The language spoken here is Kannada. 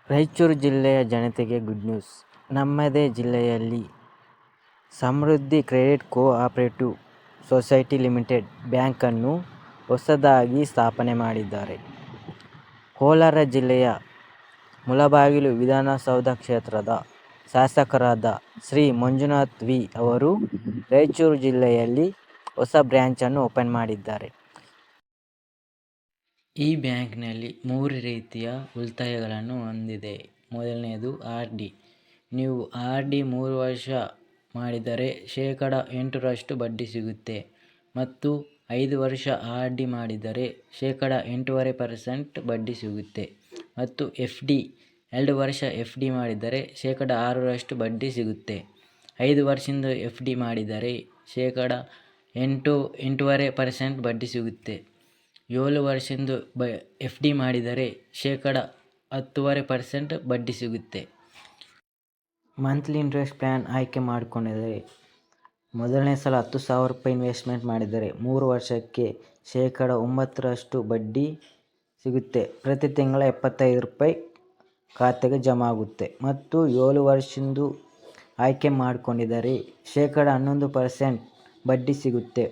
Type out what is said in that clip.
ರಾಯಚೂರು ಜಿಲ್ಲೆಯ ಜನತೆಗೆ ಗುಡ್ ನ್ಯೂಸ್. ನಮ್ಮದೇ ಜಿಲ್ಲೆಯಲ್ಲಿ ಸಮೃದ್ಧಿ ಕ್ರೆಡಿಟ್ ಕೋ-ಆಪರೇಟಿವ್ ಸೊಸೈಟಿ ಲಿಮಿಟೆಡ್ ಬ್ಯಾಂಕನ್ನು ಹೊಸದಾಗಿ ಸ್ಥಾಪನೆ ಮಾಡಿದ್ದಾರೆ. ಕೋಲಾರ ಜಿಲ್ಲೆಯ ಮುಳಬಾಗಿಲು ವಿಧಾನಸೌಧ ಕ್ಷೇತ್ರದ ಶಾಸಕರಾದ ಶ್ರೀ ಮಂಜುನಾಥ್ ವಿ. ಅವರು ರಾಯಚೂರು ಜಿಲ್ಲೆಯಲ್ಲಿ ಹೊಸ ಬ್ರಾಂಚನ್ನು ಓಪನ್ ಮಾಡಿದ್ದಾರೆ. ಈ ಬ್ಯಾಂಕ್ನಲ್ಲಿ 3 ರೀತಿಯ ಉಳಿತಾಯಗಳನ್ನು ಹೊಂದಿದೆ. ಮೊದಲನೆಯದು ಆರ್.ಡಿ. ನೀವು ಆರ್.ಡಿ. 3 ವರ್ಷ ಮಾಡಿದರೆ ಶೇಕಡ 8% ಬಡ್ಡಿ ಸಿಗುತ್ತೆ. ಮತ್ತು 5 ವರ್ಷ ಆರ್.ಡಿ. ಮಾಡಿದರೆ ಶೇಕಡ 8.5% ಬಡ್ಡಿ ಸಿಗುತ್ತೆ. ಮತ್ತು ಎಫ್.ಡಿ. 2 ವರ್ಷ ಎಫ್.ಡಿ. ಮಾಡಿದರೆ ಶೇಕಡ 6% ಬಡ್ಡಿ ಸಿಗುತ್ತೆ. 5 ವರ್ಷದಿಂದ ಎಫ್.ಡಿ. ಮಾಡಿದರೆ ಶೇಕಡ 8.5% ಬಡ್ಡಿ ಸಿಗುತ್ತೆ. 7 ವರ್ಷದಿಂದ ಎಫ್.ಡಿ. ಮಾಡಿದರೆ ಶೇಕಡ 10.5% ಬಡ್ಡಿ ಸಿಗುತ್ತೆ. ಮಂತ್ಲಿ ಇಂಟ್ರೆಸ್ಟ್ ಪ್ಲಾನ್ ಆಯ್ಕೆ ಮಾಡಿಕೊಂಡರೆ ಮೊದಲನೇ ಸಲ 10,000 ರೂಪಾಯಿ ಇನ್ವೆಸ್ಟ್ಮೆಂಟ್ ಮಾಡಿದರೆ 3 ವರ್ಷಕ್ಕೆ ಶೇಕಡ 9% ಬಡ್ಡಿ ಸಿಗುತ್ತೆ. ಪ್ರತಿ ತಿಂಗಳು 75 ರೂಪಾಯಿ ಖಾತೆಗೆ ಜಮಾ ಆಗುತ್ತೆ. ಮತ್ತು 7 ವರ್ಷದ್ದು ಆಯ್ಕೆ ಮಾಡಿಕೊಂಡಿದ್ದರೆ ಶೇಕಡ 11% ಬಡ್ಡಿ ಸಿಗುತ್ತೆ.